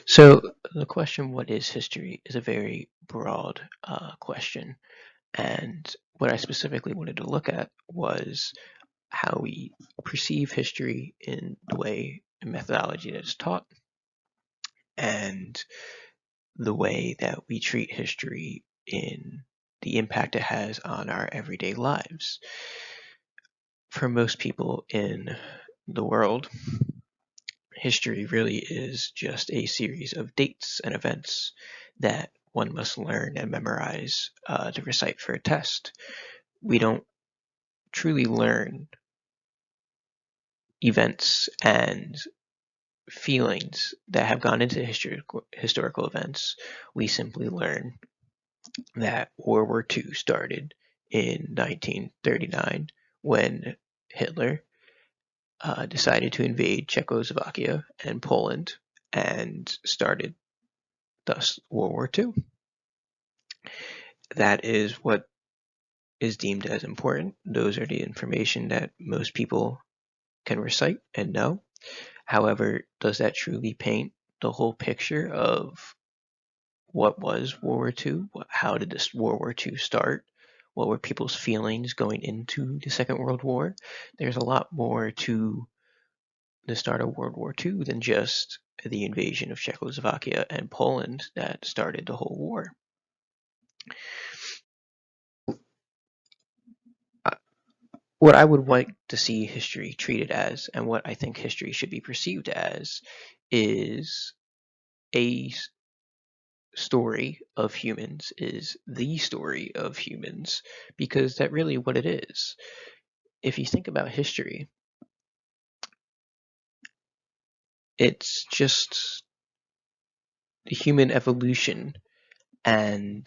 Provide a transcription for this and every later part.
So the question, what is history, is a very broad question. And what I specifically wanted to look at was how we perceive history in the way and methodology that is taught, and the way that we treat history in the impact it has on our everyday lives. For most people in the world, history really is just a series of dates and events that one must learn and memorize to recite for a test. We don't truly learn events and feelings that have gone into historical events. We simply learn that World War II started in 1939 when Hitler decided to invade Czechoslovakia and Poland and started thus World War II. That is what is deemed as important. Those are the information that most people can recite and know. However, does that truly paint the whole picture of what was World War II? How did this World War II start? What were people's feelings going into the Second World War? There's a lot more to the start of World War II than just the invasion of Czechoslovakia and Poland that started the whole war. What I would like to see history treated as, and what I think history should be perceived as, is a story of humans, is the story of humans, because that's really what it is. If you think about history, it's just the human evolution and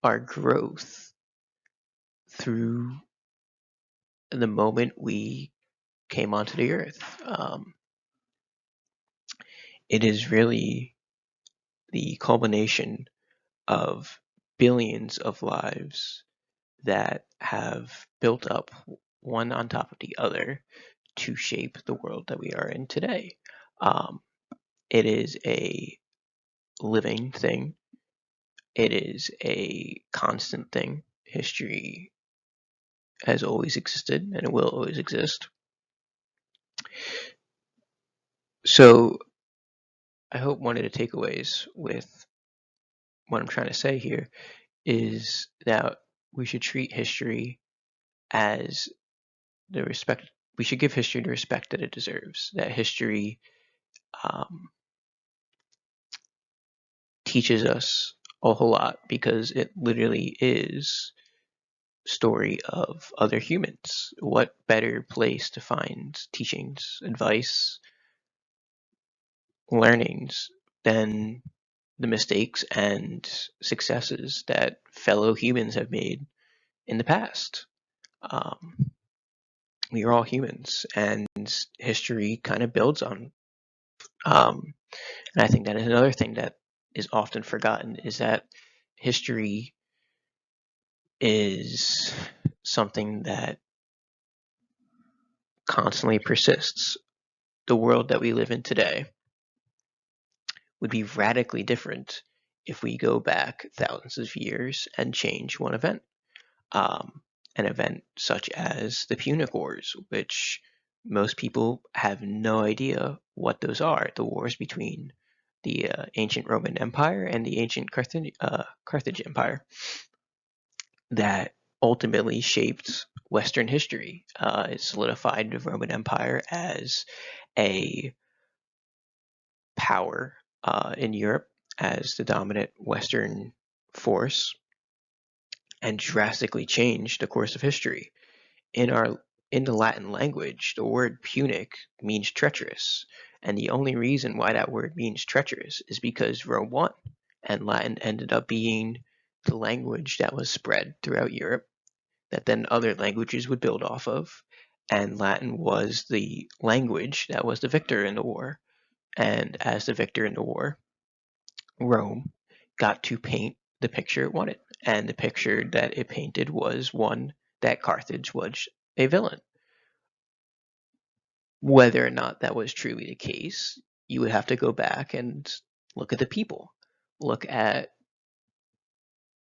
our growth through the moment we came onto the earth. It is really the culmination of billions of lives that have built up one on top of the other to shape the world that we are in today. Um, it is a living thing. It is a constant thing. History has always existed and it will always exist. So I hope one of the takeaways with what I'm trying to say here is that we should treat history as the respect we should give history the respect that it deserves. That history um, teaches us a whole lot because it literally is story of other humans. What better place to find teachings, advice, learnings than the mistakes and successes that fellow humans have made in the past? Um, we are all humans, and history kind of builds on. And I think that is another thing that is often forgotten is that history is something that constantly persists. The world that we live in today would be radically different if we go back thousands of years and change one event. An event such as the Punic Wars, which most people have no idea what those are. The wars between the ancient Roman Empire and the ancient Carthage Empire that ultimately shaped Western history. It solidified the Roman Empire as a power in Europe, as the dominant Western force, and drastically changed the course of history. In the Latin language, the word Punic means treacherous, and the only reason why that word means treacherous is because Rome won, and Latin ended up being the language that was spread throughout Europe that then other languages would build off of, and Latin was the language that was the victor in the war. And as the victor in the war, Rome got to paint the picture it wanted, and the picture that it painted was one that Carthage was a villain. Whether or not that was truly the case, you would have to go back and look at the people, look at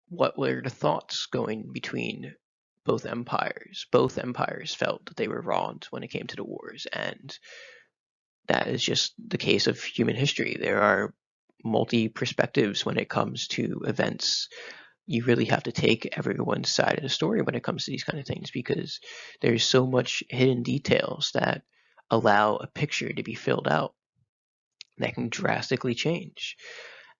what were the thoughts going between both empires. Both empires felt that they were wronged when it came to the wars, and that is just the case of human history. There are multi perspectives when it comes to events. You really have to take everyone's side of the story when it comes to these kind of things, because there's so much hidden details that allow a picture to be filled out that can drastically change.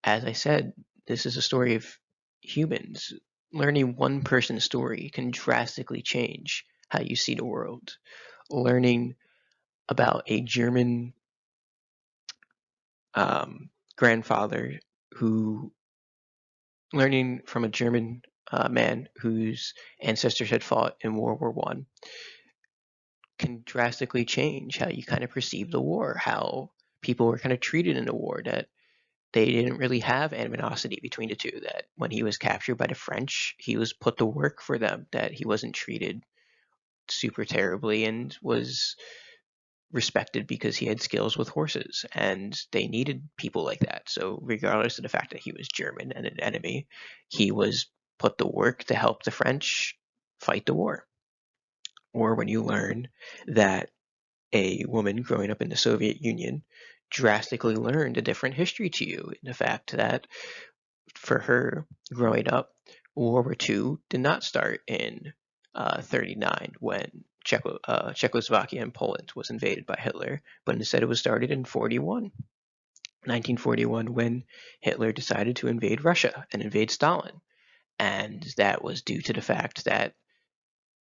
As I said, this is a story of humans. Learning one person's story can drastically change how you see the world. Learning about a German grandfather who, learning from a German man whose ancestors had fought in World War One, can drastically change how you kind of perceive the war, how people were kind of treated in the war, that they didn't really have animosity between the two, that when he was captured by the French, he was put to work for them, that he wasn't treated super terribly and was respected because he had skills with horses, and they needed people like that. So regardless of the fact that he was German and an enemy, he was put to work to help the French fight the war. Or when you learn that a woman growing up in the Soviet Union drastically learned a different history to you, in the fact that for her growing up, World War II did not start in 39 when Czechoslovakia and Poland was invaded by Hitler, but instead it was started in 1941, when Hitler decided to invade Russia and invade Stalin. And that was due to the fact that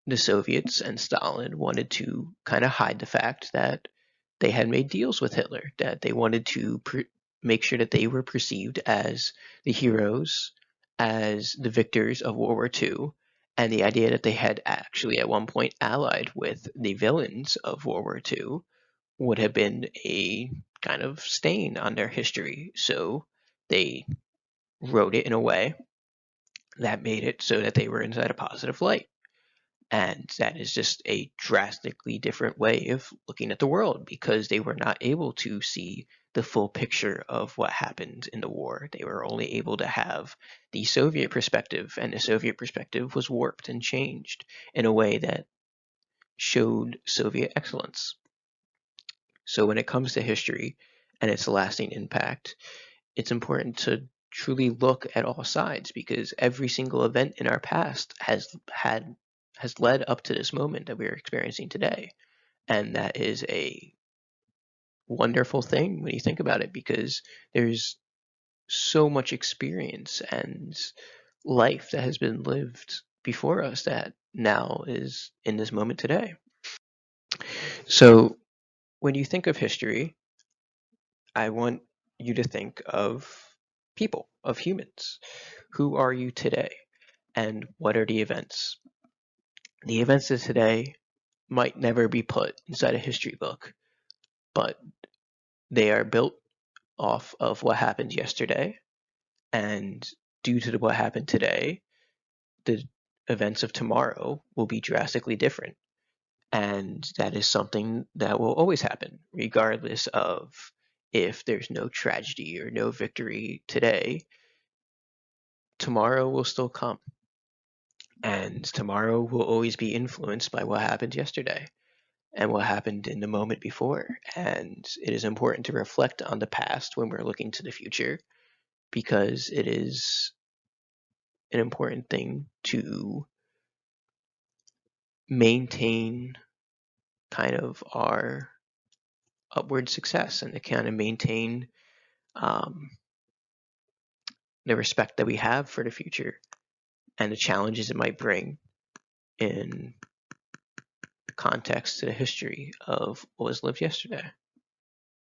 the Soviets and Stalin wanted to kind of hide the fact that they had made deals with Hitler, that they wanted to make sure that they were perceived as the heroes, as the victors of World War II, and the idea that they had actually at one point allied with the villains of World War II would have been a kind of stain on their history. So they wrote it in a way that made it so that they were inside a positive light. And that is just a drastically different way of looking at the world, because they were not able to see the full picture of what happened in the war. They were only able to have the Soviet perspective, and the Soviet perspective was warped and changed in a way that showed Soviet excellence. So when it comes to history and its lasting impact, it's important to truly look at all sides, because every single event in our past has led up to this moment that we are experiencing today. And that is a wonderful thing when you think about it, because there's so much experience and life that has been lived before us that now is in this moment today. So when you think of history, I want you to think of people, of humans. Who are you today? And what are the events? The events of today might never be put inside a history book, but they are built off of what happened yesterday. And due to what happened today, the events of tomorrow will be drastically different. And that is something that will always happen, regardless of if there's no tragedy or no victory today. Tomorrow will still come. And tomorrow will always be influenced by what happened yesterday and what happened in the moment before. And it is important to reflect on the past when we're looking to the future, because it is an important thing to maintain kind of our upward success, and to kind of maintain um, the respect that we have for the future and the challenges it might bring in context to the history of what was lived yesterday.